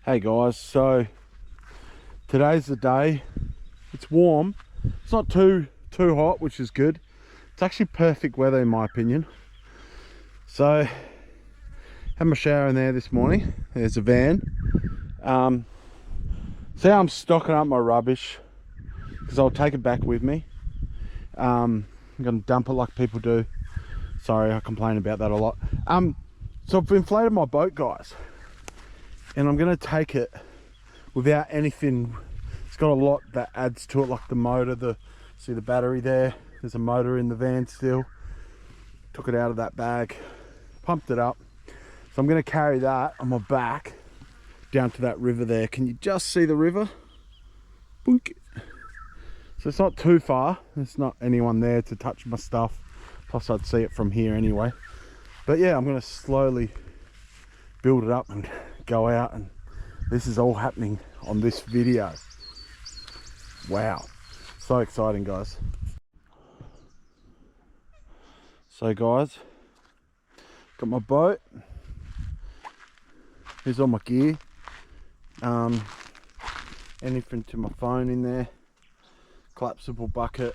Hey guys, so today's the day. It's warm. It's not too hot, which is good. It's actually perfect weather in my opinion. So had my shower in there this morning. There's a van. See how I'm stocking up my rubbish because I'll take it back with me. I'm gonna dump it like people do. Sorry, I complain about that a lot. So I've inflated my boat, guys, and I'm gonna take it without anything. It's got a lot that adds to it, like the motor. See the battery there? There's a motor in the van still. Took it out of that bag, pumped it up. So I'm gonna carry that on my back down to that river there. Can you just see the river? Boink. So it's not too far. There's not anyone there to touch my stuff. Plus I'd see it from here anyway. But yeah, I'm gonna slowly build it up and go out, and this is all happening on this video. Wow, so exciting, guys. So guys, got my boat. Here's all my gear. Anything to my phone in there. Collapsible bucket,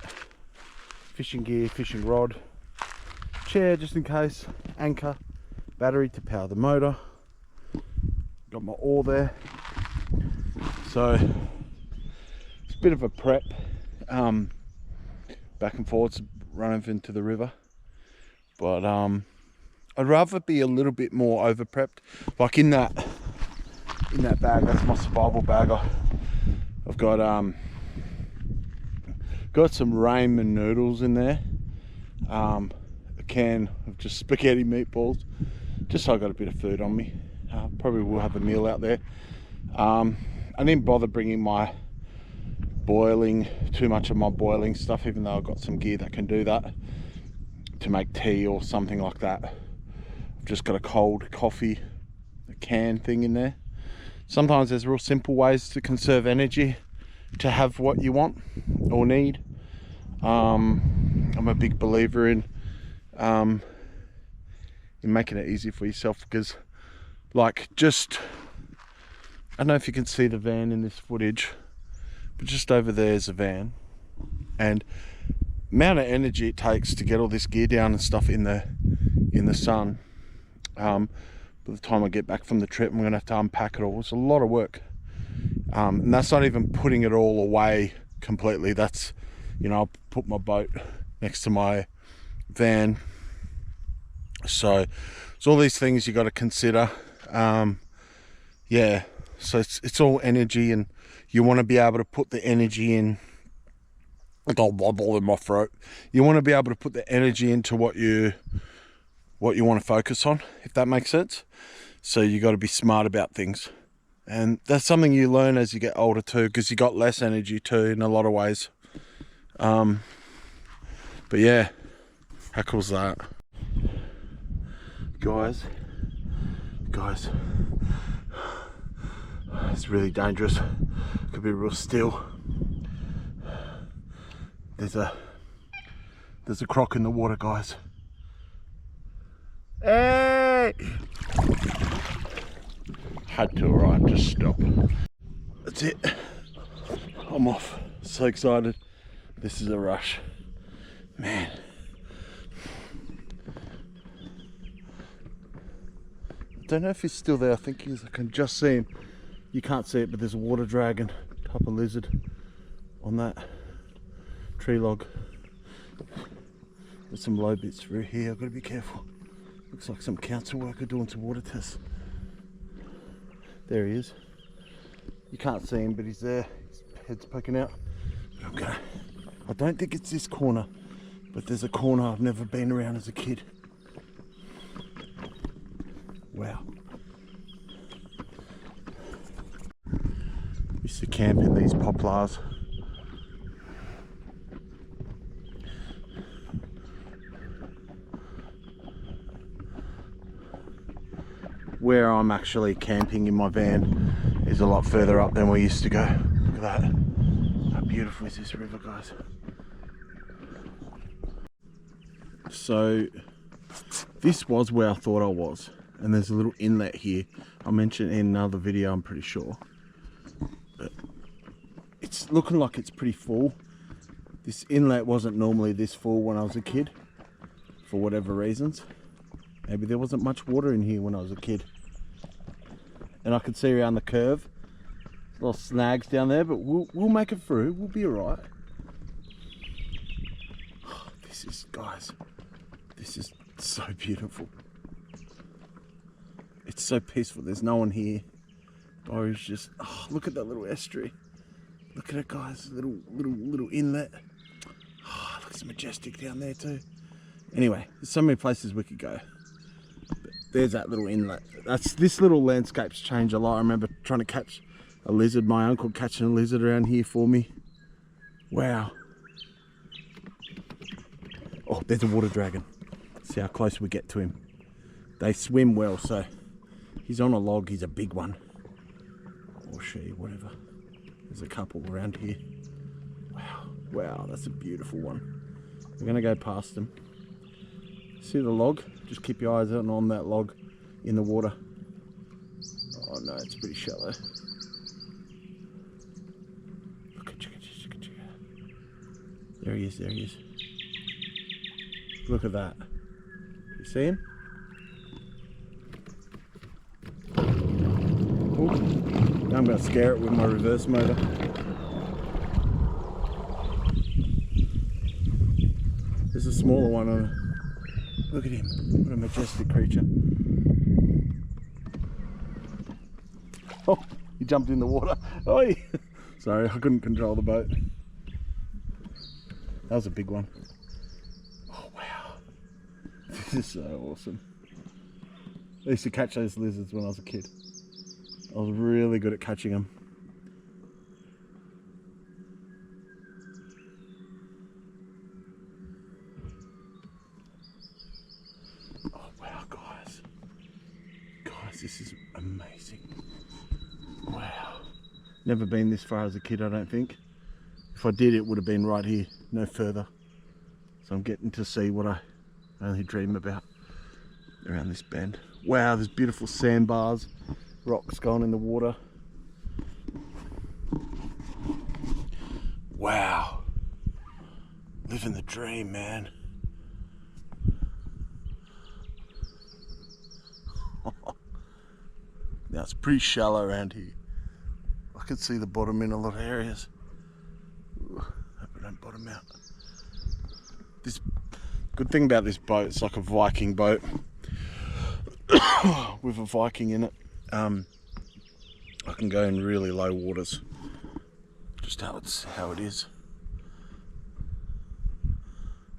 fishing gear, fishing rod, chair just in case, anchor, battery to power the motor. Got my oar there. So it's a bit of a prep, back and forwards, running into the river. But I'd rather be a little bit more over prepped. Like in that bag, that's my survival bag. I've got some ramen noodles in there, a can of just spaghetti meatballs, just so I got a bit of food on me. Probably will have a meal out there. I didn't bother bringing too much of my boiling stuff, even though I've got some gear that can do that, to make tea or something like that. I've just got a cold coffee, a can thing in there. Sometimes there's real simple ways to conserve energy, to have what you want or need. I'm a big believer in making it easy for yourself, because like, just, I don't know if you can see the van in this footage, but just over there is a van, and amount of energy it takes to get all this gear down and stuff in the sun. By the time I get back from the trip, I'm gonna have to unpack it all. It's a lot of work, and that's not even putting it all away completely. That's, you know, I'll put my boat next to my van. So it's all these things you got to consider. Yeah, so it's all energy, and you want to be able to put the energy in. I got a wobble in my throat. You want to be able to put the energy into what you want to focus on, if that makes sense. So you got to be smart about things, and that's something you learn as you get older too, because you got less energy too in a lot of ways. But yeah, how cool is that? Guys, it's really dangerous. Could be real still. There's a croc in the water, guys. Hey! Had to, right? Just stop. That's it. I'm off. So excited. This is a rush, man. I don't know if he's still there. I think he is. I can just see him. You can't see it, but there's a water dragon type of lizard on that tree log. There's some low bits through here. I've got to be careful. Looks like some council worker doing some water tests. There he is. You can't see him, but he's there. His head's poking out. Okay. I don't think it's this corner, but there's a corner I've never been around as a kid. Wow. Used to camp in these poplars. Where I'm actually camping in my van is a lot further up than we used to go. Look at that. How beautiful is this river, guys? So this was where I thought I was. and there's a little inlet here. I'll mention it in another video, I'm pretty sure. But it's looking like it's pretty full. This inlet wasn't normally this full when I was a kid, for whatever reasons. Maybe there wasn't much water in here when I was a kid. And I could see around the curve, little snags down there, but we'll make it through. We'll be alright. Oh, this is, guys, this is so beautiful. It's so peaceful. There's no one here. Borrow's just, oh, look at that little estuary. Look at it, guys. Little inlet. Oh, looks majestic down there too. Anyway, there's so many places we could go. But there's that little inlet. This little landscape's changed a lot. I remember trying to catch a lizard. My uncle catching a lizard around here for me. Wow. Oh, there's a water dragon. See how close we get to him. They swim well, so he's on a log. He's a big one. Or she, whatever. There's a couple around here. Wow, wow, that's a beautiful one. We're gonna go past them. See the log? Just keep your eyes out on that log in the water. Oh no, it's pretty shallow. Look at chicka. There he is, there he is. Look at that. You see him? Ooh. Now I'm going to scare it with my reverse motor. There's a smaller one on it. Look at him. What a majestic creature. Oh, he jumped in the water. Oh, sorry, I couldn't control the boat. That was a big one. Oh, wow. This is so awesome. I used to catch those lizards when I was a kid. I was really good at catching them. Oh wow, guys. Guys, this is amazing. Wow. Never been this far as a kid, I don't think. If I did, it would have been right here, no further. So I'm getting to see what I only dream about around this bend. Wow, there's beautiful sandbars. Rocks going in the water. Wow. Living the dream, man. Now it's pretty shallow around here. I can see the bottom in a lot of areas. Ooh, hope I don't bottom out. This good thing about this boat, it's like a Viking boat with a Viking in it. I can go in really low waters, just how it is.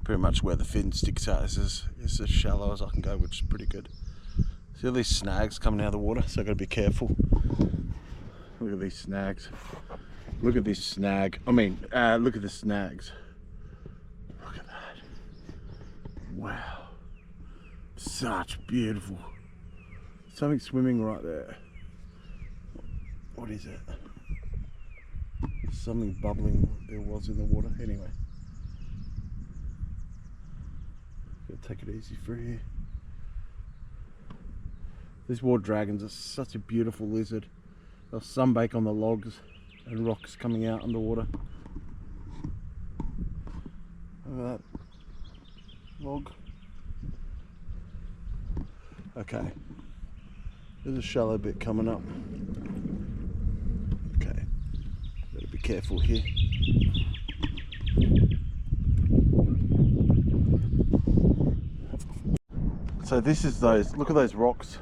Pretty much where the fin sticks out is as shallow as I can go, which is pretty good. See all these snags coming out of the water, so I've got to be careful. Look at these snags. Look at this snag. Look at the snags. Look at that. Wow. Such beautiful. Something swimming right there. What is it? Something bubbling there was in the water. Anyway. Gotta take it easy through here. These water dragons are such a beautiful lizard. They'll sunbake on the logs and rocks coming out underwater. Look at that log. Okay. There's a shallow bit coming up. Okay. Better be careful here. So this is look at those rocks.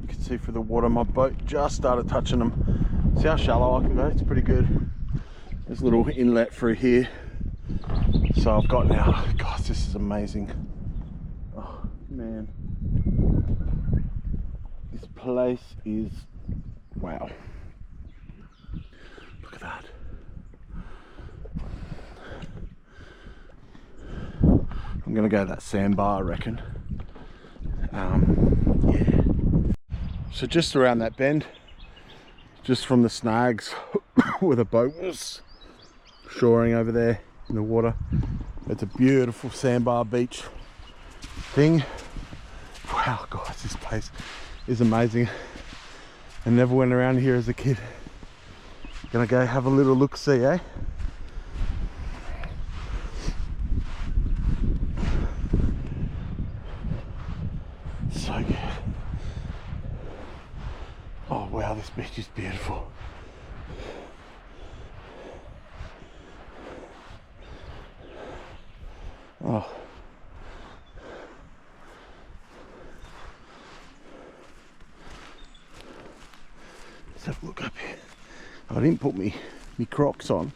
You can see through the water. My boat just started touching them. See how shallow I can go? It's pretty good. There's a little inlet through here. So I've got now, gosh, this is amazing. Oh man. This place is, wow. Look at that. I'm gonna go to that sandbar, I reckon. Yeah. So just around that bend, just from the snags where the boat was shoring over there in the water. It's a beautiful sandbar beach thing. Wow, guys, this place is amazing. I never went around here as a kid. Gonna go have a little look-see, eh? So good. Oh wow, this beach is beautiful. Oh. Let's have a look up here. I didn't put me Crocs on.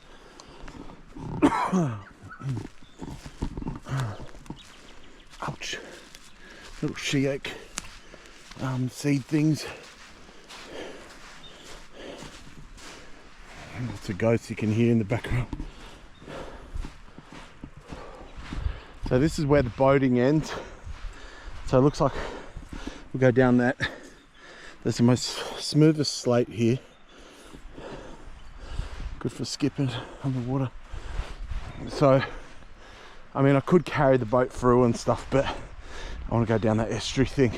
Ouch. Little she oak seed things. Lots of goats you can hear in the background. So this is where the boating ends. So it looks like we'll go down that. There's the most smoothest slate here. Good for skipping on the water. So, I mean, I could carry the boat through and stuff, but I want to go down that estuary thing.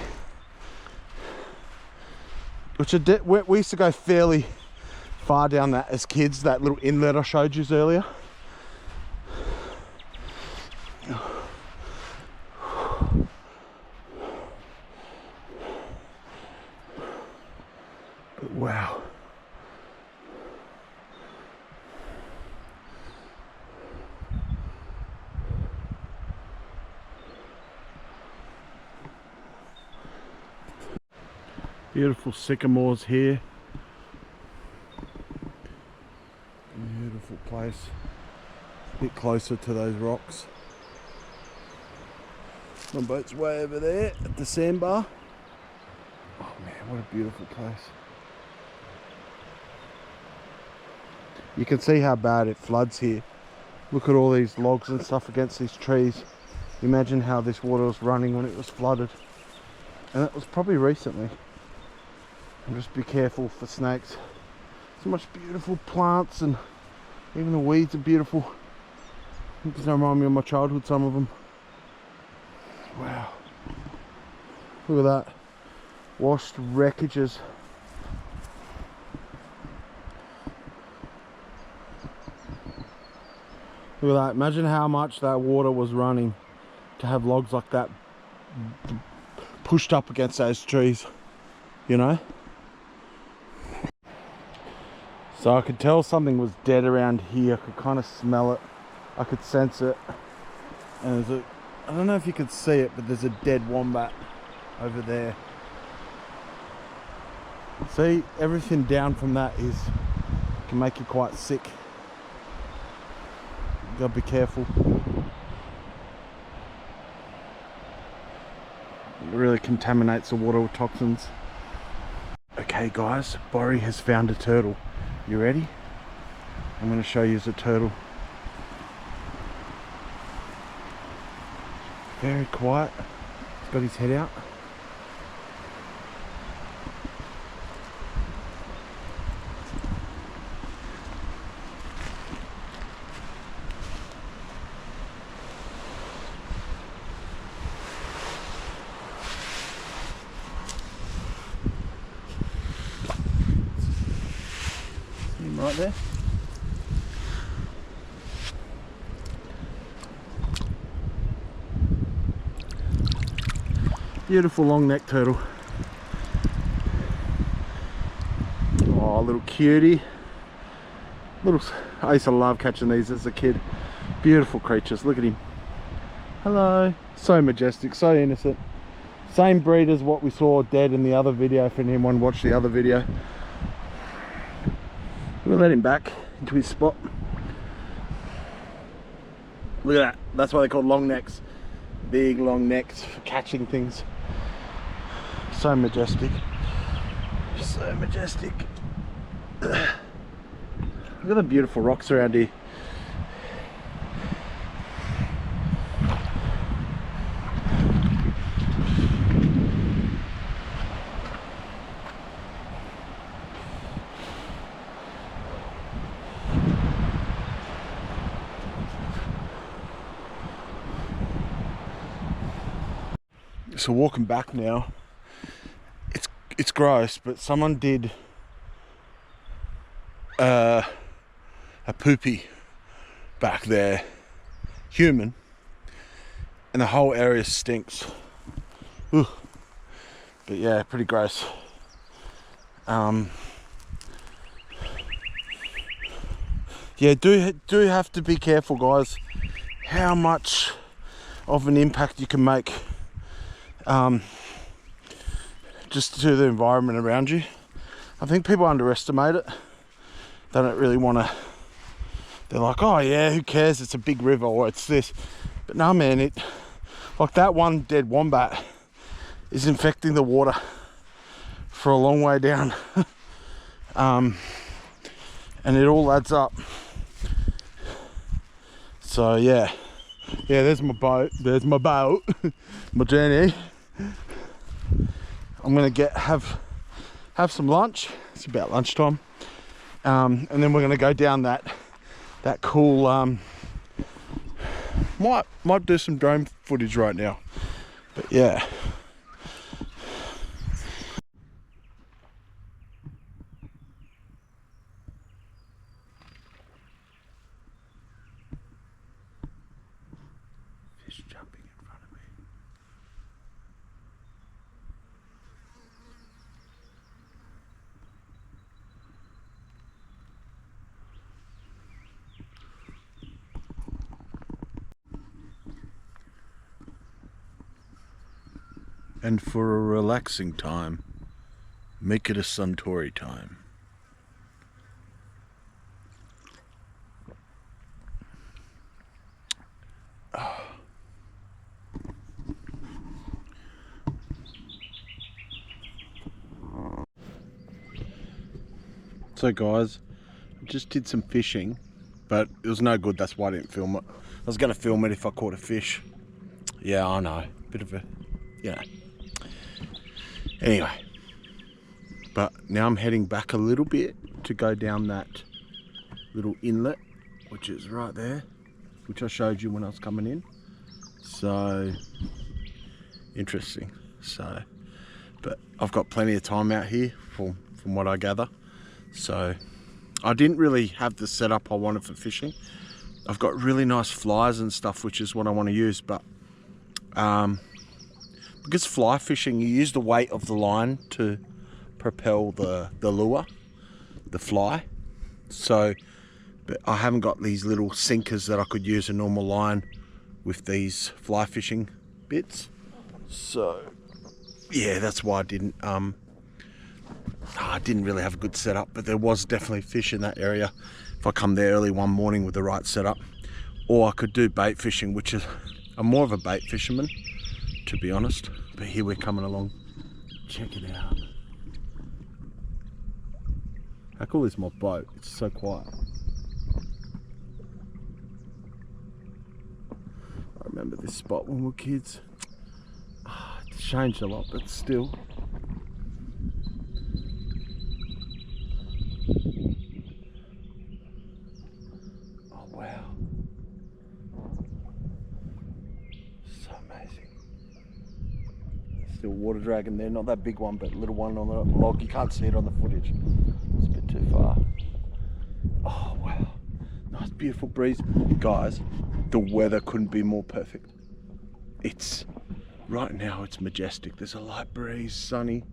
Which we used to go fairly far down that as kids, that little inlet I showed you earlier. But wow. Beautiful sycamores here. Beautiful place. A bit closer to those rocks. My boat's way over there at the sandbar. Oh man, what a beautiful place. You can see how bad it floods here. Look at all these logs and stuff against these trees. Imagine how this water was running when it was flooded. And that was probably recently. And just be careful for snakes. So much beautiful plants, and even the weeds are beautiful. It does remind me of my childhood, some of them. Wow. Look at that. Washed wreckages. Look at that. Imagine how much that water was running to have logs like that pushed up against those trees, you know? So I could tell something was dead around here. I could kind of smell it. I could sense it. And there's I don't know if you could see it, but there's a dead wombat over there. See, everything down from that can make you quite sick. You gotta be careful. It really contaminates the water with toxins. Okay guys, Borry has found a turtle. You ready? I'm going to show you the turtle. Very quiet. He's got his head out. See him right there? Beautiful long neck turtle. Oh, little cutie. I used to love catching these as a kid. Beautiful creatures, look at him. Hello. So majestic, so innocent. Same breed as what we saw dead in the other video, if anyone watched the other video. We'll let him back into his spot. Look at that, that's why they're called long necks. Big long necks for catching things. So majestic. So majestic. Look at the beautiful rocks around here. So walking back now, it's gross, but someone did a poopy back there, human, and the whole area stinks. Ooh. But yeah, pretty gross. Yeah, do have to be careful, guys, how much of an impact you can make just to the environment around you. I think people underestimate it. They don't really want to. They're like, oh yeah, who cares? It's a big river or it's this. But no, man, like that one dead wombat is infecting the water for a long way down. And it all adds up. So yeah, there's my boat. There's my boat. My journey. I'm gonna have some lunch. It's about lunchtime, and then we're gonna go down that cool. Might do some drone footage right now, but yeah. Fish jumping in front of me. And for a relaxing time, make it a Suntory time. So guys, I just did some fishing, but it was no good, that's why I didn't film it. I was going to film it if I caught a fish. Yeah, I know, bit of a, you know. Anyway, but now I'm heading back a little bit to go down that little inlet, which is right there, which I showed you when I was coming in. So, interesting. So, but I've got plenty of time out here from what I gather. So, I didn't really have the setup I wanted for fishing. I've got really nice flies and stuff, which is what I want to use, but because fly fishing, you use the weight of the line to propel the lure, the fly. So, but I haven't got these little sinkers that I could use a normal line with these fly fishing bits. So, yeah, that's why I didn't really have a good setup, but there was definitely fish in that area if I come there early one morning with the right setup. Or I could do bait fishing, which is, I'm more of a bait fisherman, to be honest. But here we're coming along. Check it out. How cool is my boat? It's so quiet. I remember this spot when we were kids. It's changed a lot, but still. Oh wow. So amazing. Still water dragon there, not that big one, but a little one on the log. You can't see it on the footage. It's a bit too far. Oh wow. Nice beautiful breeze. Guys, the weather couldn't be more perfect. It's, right now it's majestic. There's a light breeze, sunny,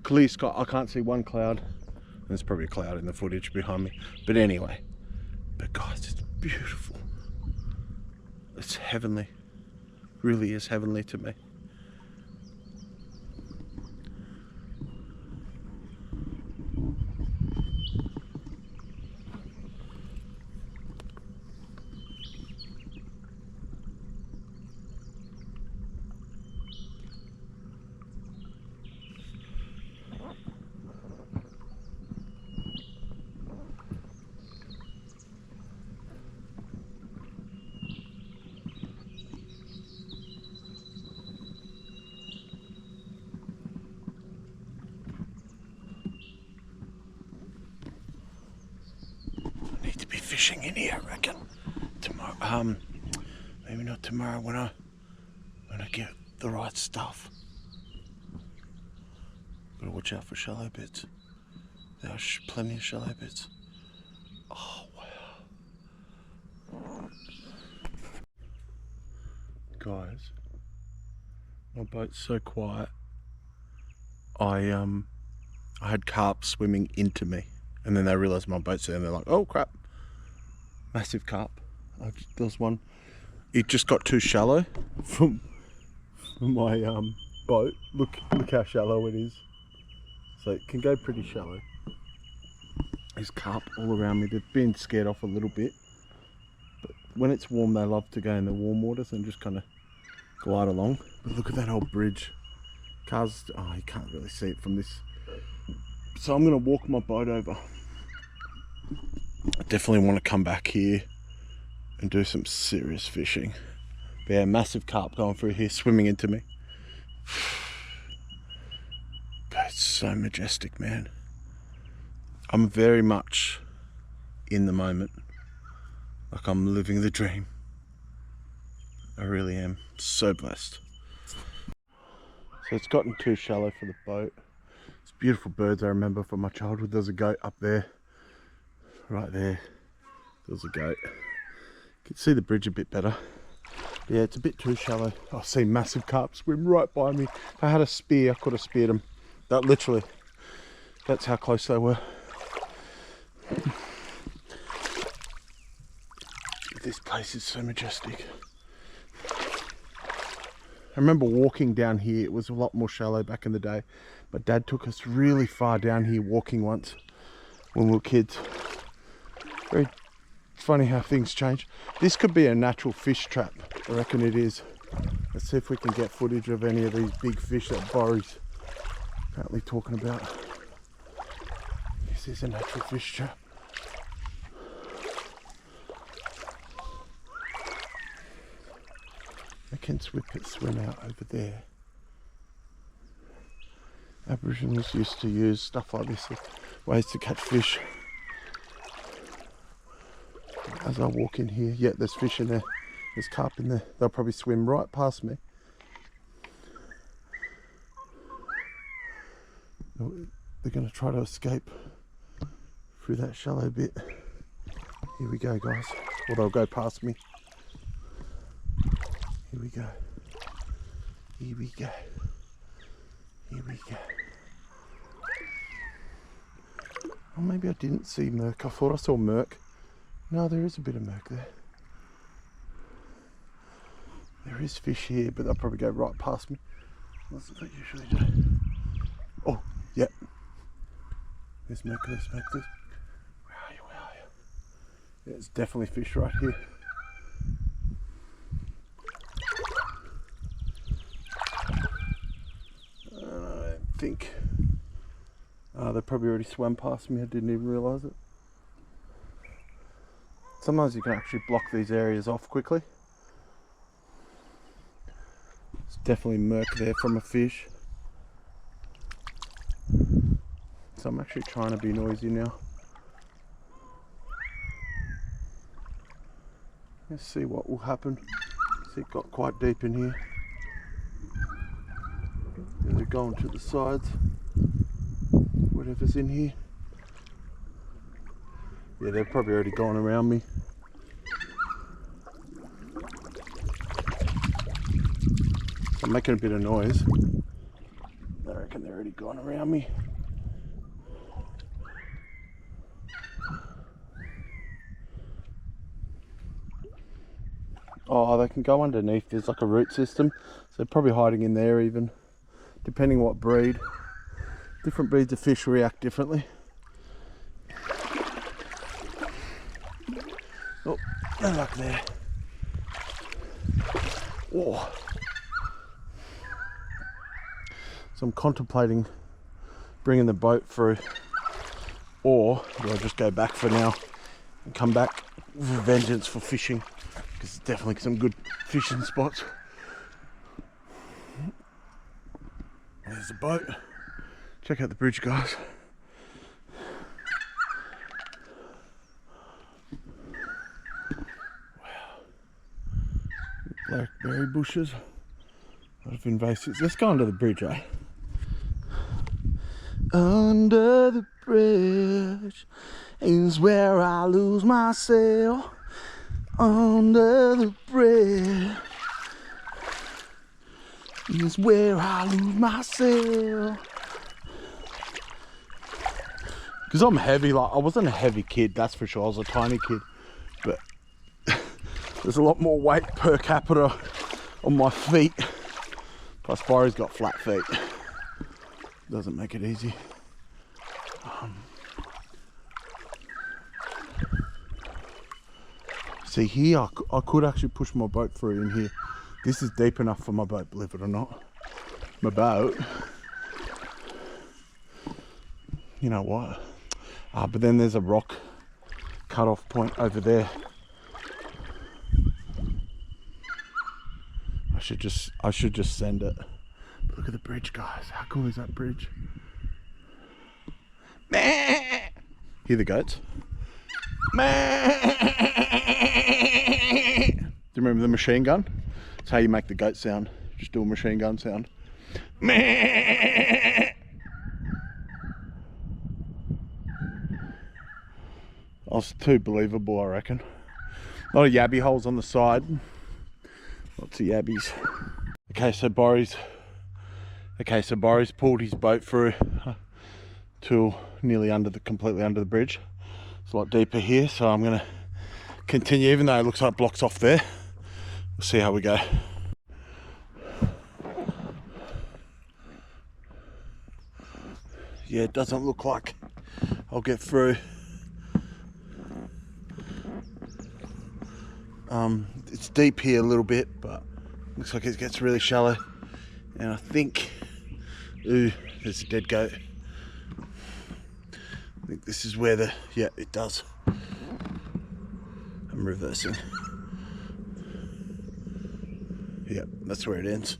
clear sky. I can't see one cloud. There's probably a cloud in the footage behind me. But anyway, but guys, it's beautiful. It's heavenly. Really is heavenly to me. Fishing in here, I reckon. Tomorrow, maybe not tomorrow when I get the right stuff. Gotta watch out for shallow bits. There are plenty of shallow bits. Oh wow. Guys, my boat's so quiet. I had carp swimming into me, and then they realised my boat's there and they're like, oh crap, massive carp. There was one, it just got too shallow from my boat. Look how shallow it is. So it can go pretty shallow. There's carp all around me. They've been scared off a little bit, but when it's warm they love to go in the warm waters and just kind of glide along. But look at that old bridge. Cars, oh, you can't really see it from this. So I'm going to walk my boat over. I definitely want to come back here and do some serious fishing. But yeah, massive carp going through here, swimming into me. But it's so majestic, man. I'm very much in the moment. Like I'm living the dream. I really am. So blessed. So it's gotten too shallow for the boat. It's beautiful birds I remember from my childhood. There's a goat up there. Right there. There's a goat. You can see the bridge a bit better. Yeah, it's a bit too shallow. I see massive carp swim right by me. If I had a spear, I could have speared them. That literally, that's how close they were. This place is so majestic. I remember walking down here. It was a lot more shallow back in the day, but Dad took us really far down here walking once when we were kids. Very funny how things change. This could be a natural fish trap. I reckon it is. Let's see if we can get footage of any of these big fish that Borry's apparently talking about. This is a natural fish trap. I can swim out over there. Aboriginals used to use stuff like this as ways to catch fish. As I walk in here, yeah, there's fish in there. There's carp in there. They'll probably swim right past me. They're going to try to escape through that shallow bit. Here we go, guys. Or they'll go past me. Here we go. Here we go. Here we go. Oh, maybe I didn't see murk. I thought I saw murk. No, there is a bit of murk there. There is fish here, but they'll probably go right past me. That's what they usually do. Oh, yep. There's murk, there's murk, there's... Where are you, where are you? Yeah, it's definitely fish right here. I think they probably already swam past me. I didn't even realise it. Sometimes you can actually block these areas off quickly. It's definitely murk there from a fish. So I'm actually trying to be noisy now. Let's see what will happen. See, it got quite deep in here. They're going to the sides. Whatever's in here. Yeah, they're probably already gone around me. I'm making a bit of noise. I reckon they're already gone around me. Oh, they can go underneath. There's like a root system. So they're probably hiding in there even. Depending what breed. Different breeds of fish react differently. Oh, no luck there. Oh. So I'm contemplating bringing the boat through, or do I just go back for now and come back with a vengeance for fishing, because there's definitely some good fishing spots. There's the boat. Check out the bridge, guys. Blackberry bushes, a lot of invasives. Let's go under the bridge, eh? Under the bridge is where I lose myself. Under the bridge is where I lose myself. Because I'm heavy, like I wasn't a heavy kid, that's for sure. I was a tiny kid, but there's a lot more weight per capita on my feet. Plus Byron's got flat feet. Doesn't make it easy. See here, I could actually push my boat through in here. This is deep enough for my boat, believe it or not. My boat. You know what? But then there's a rock cut-off point over there. I should just send it. But look at the bridge, guys. How cool is that bridge? Hear the goats? Do you remember the machine gun? It's how you make the goat sound. Just do a machine gun sound. Oh, it's too believable, I reckon. A lot of yabby holes on the side. Lots of yabbies. Okay, so Boris pulled his boat through to nearly completely under the bridge. It's a lot deeper here, so I'm gonna continue, even though it looks like blocks off there. We'll see how we go. Yeah, it doesn't look like I'll get through. It's deep here a little bit, but looks like it gets really shallow. And I think, ooh, there's a dead goat. I think this is where yeah, it does. I'm reversing. Yep, that's where it ends.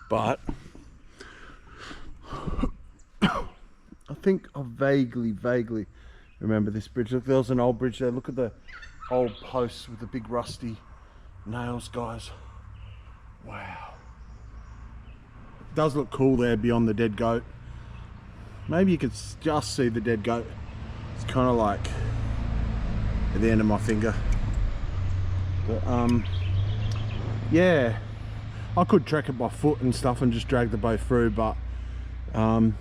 But I think I vaguely remember this bridge. Look, there was an old bridge there. Look at the old posts with the big rusty nails, guys. Wow. It does look cool there beyond the dead goat. Maybe you could just see the dead goat. It's kind of like at the end of my finger. But yeah, I could trek it by foot and stuff and just drag the boat through, but I'm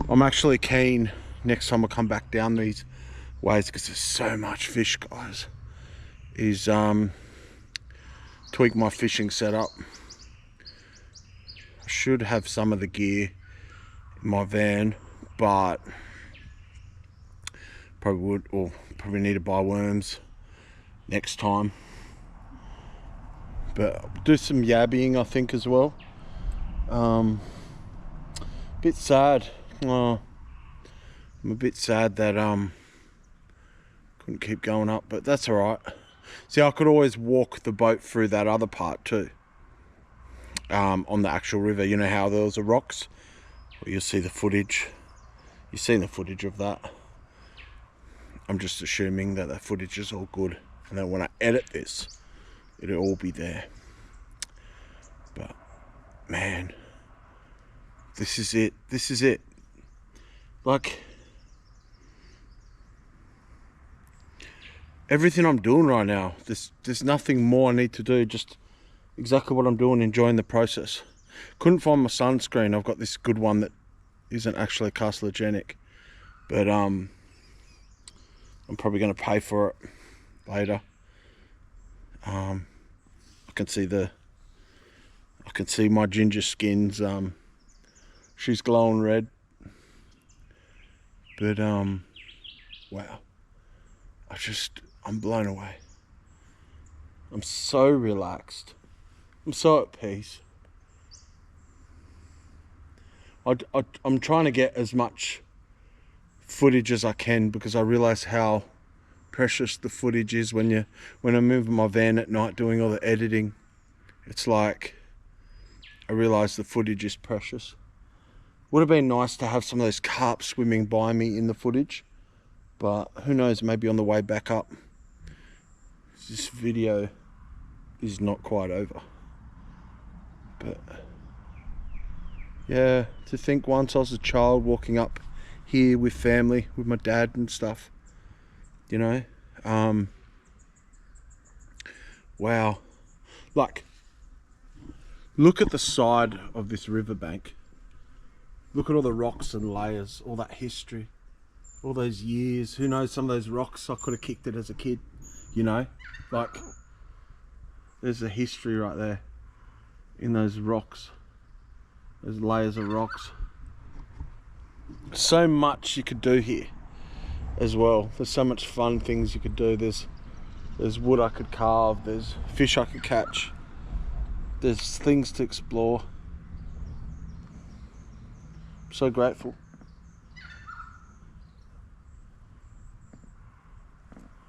actually keen next time I come back down these ways, because there's so much fish, guys, is tweak my fishing setup. I should have some of the gear in my van, but probably need to buy worms next time. But do some yabbying, I think, as well. Bit sad. I'm a bit sad that couldn't keep going up, but that's all right. See, I could always walk the boat through that other part too, on the actual river. You know how there was the rocks? Well, you'll see the footage. You've seen the footage of that. I'm just assuming that footage is all good, and then when I edit this, it'll all be there. But man, this is it. This is it. Like, everything I'm doing right now, there's nothing more I need to do, just exactly what I'm doing, enjoying the process. Couldn't find my sunscreen. I've got this good one that isn't actually carcinogenic, but I'm probably going to pay for it later. I can see my ginger skin's she's glowing red. But wow, I'm blown away. I'm so relaxed. I'm so at peace. I'm trying to get as much footage as I can, because I realize how precious the footage is when I'm moving my van at night doing all the editing. It's like I realize the footage is precious. Would have been nice to have some of those carp swimming by me in the footage, but who knows, maybe on the way back up. This video is not quite over, but Yeah, to think once I was a child walking up here with family, with my dad and stuff, you know. Wow. Like, look at the side of this riverbank. Look at all the rocks and layers, all that history, all those years. Who knows, some of those rocks I could have kicked it as a kid, you know. Like, there's a history right there in those rocks, those layers of rocks. So much you could do here as well. There's so much fun things you could do. There's wood I could carve, there's fish I could catch, there's things to explore. I'm so grateful.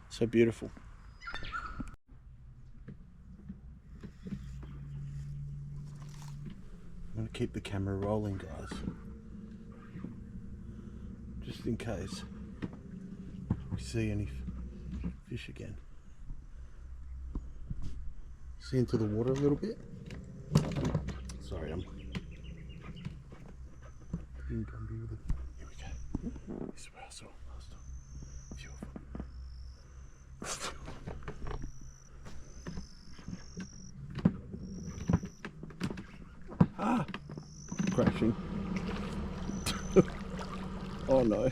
So beautiful. I'm gonna keep the camera rolling, guys, just in case we see any fish again. See into the water a little bit. Sorry, I'm being grumpy with it. Here we go. This is where I saw last time. A few of them. Ah! Crashing. Oh no.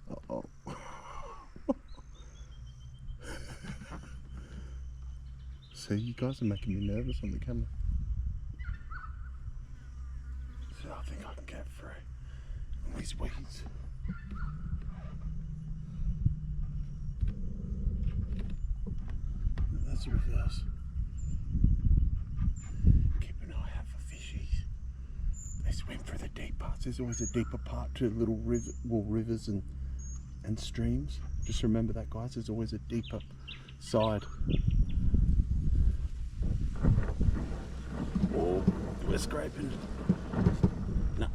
Uh-oh. See, you guys are making me nervous on the camera. So I think I can get through all these weeds. That's the reverse. Keep an eye out for fishies. They swim through the deep parts. There's always a deeper part to little rivers and streams. Just remember that, guys. There's always a deeper side. Oh, we're scraping. No.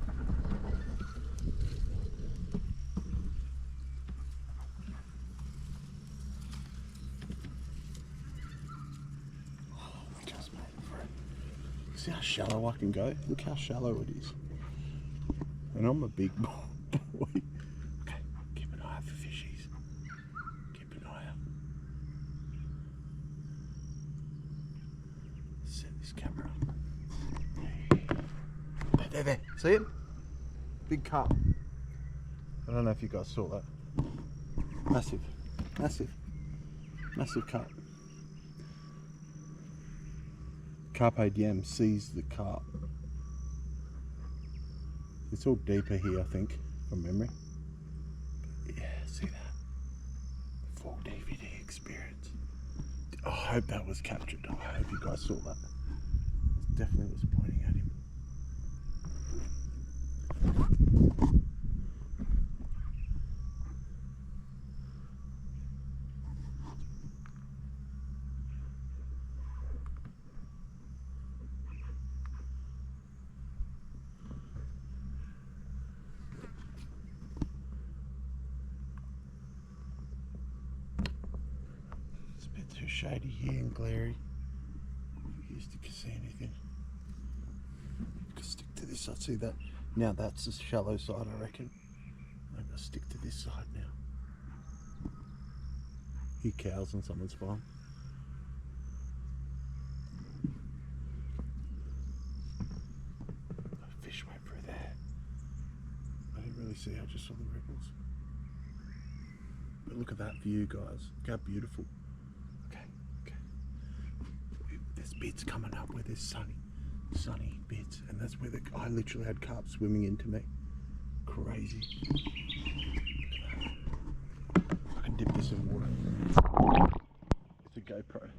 Oh, we just made it for it. See how shallow I can go? Look how shallow it is. And I'm a big boy. Okay, keep an eye out for fishies. Keep an eye out. Set this camera up. There. See it? Big carp. I don't know if you guys saw that. Massive carp. Carpe diem sees the carp. It's all deeper here, I think, from memory. But yeah, see that? Full DVD experience. I hope that was captured. I hope you guys saw that. It definitely was pointing at him. It's a bit too shady here and glary. Used to see anything. Just stick to this. I see that. Now that's the shallow side, I reckon. I'm gonna stick to this side now. Hear cows on someone's farm. Fish went through there. I didn't really see. I just saw the ripples. But look at that view, guys. Look how beautiful. Okay. There's bits coming up where there's sunny bits, and that's where I literally had carp swimming into me. Crazy. I can dip this in water. It's a GoPro.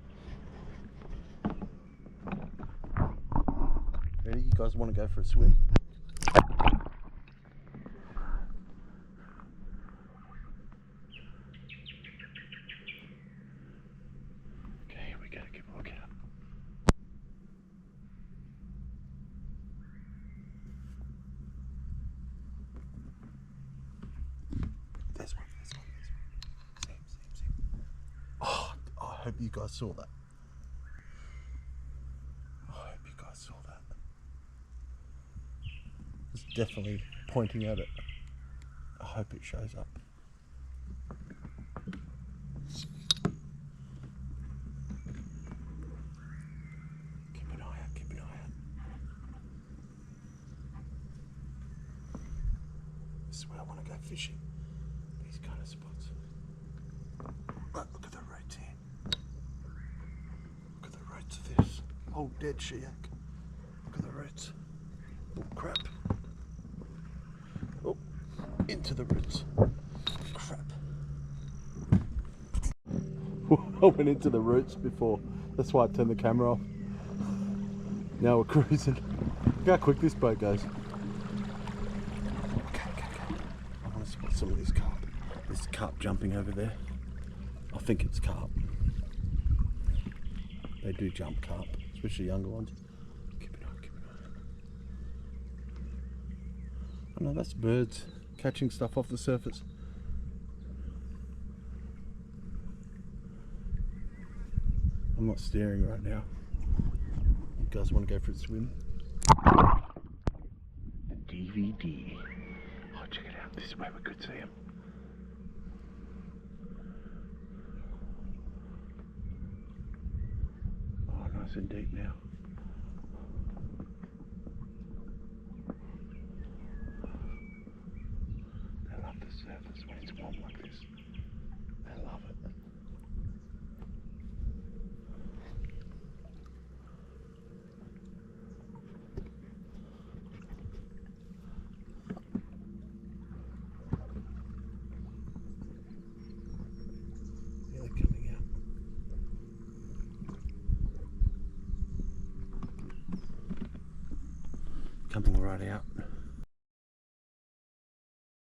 Ready? You guys want to go for a swim? Okay, here we go. Keep a look out. There's one. See him. Oh, I hope you guys saw that. definitely pointing at it. I hope it shows up. Keep an eye out, keep an eye out. This is where I want to go fishing. These kind of spots. But look at the roots here. Look at the roots of this. Oh, dead sheyak. Look at the roots. Oh, crap. Oh, into the roots. Crap. I went into the roots before. That's why I turned the camera off. Now we're cruising. Look how quick this boat goes. Okay. I want to spot some of this carp. There's carp jumping over there. I think it's carp. They do jump carp, especially younger ones. Keep an eye, keep an eye. Oh no, that's birds catching stuff off the surface. I'm not staring right now. You guys want to go for a swim? The DVD. Oh, check it out. This is where we could see him. Oh, nice and deep now. They love the surface when it's warm like this. They love it. Yeah, they're coming out. Coming right out.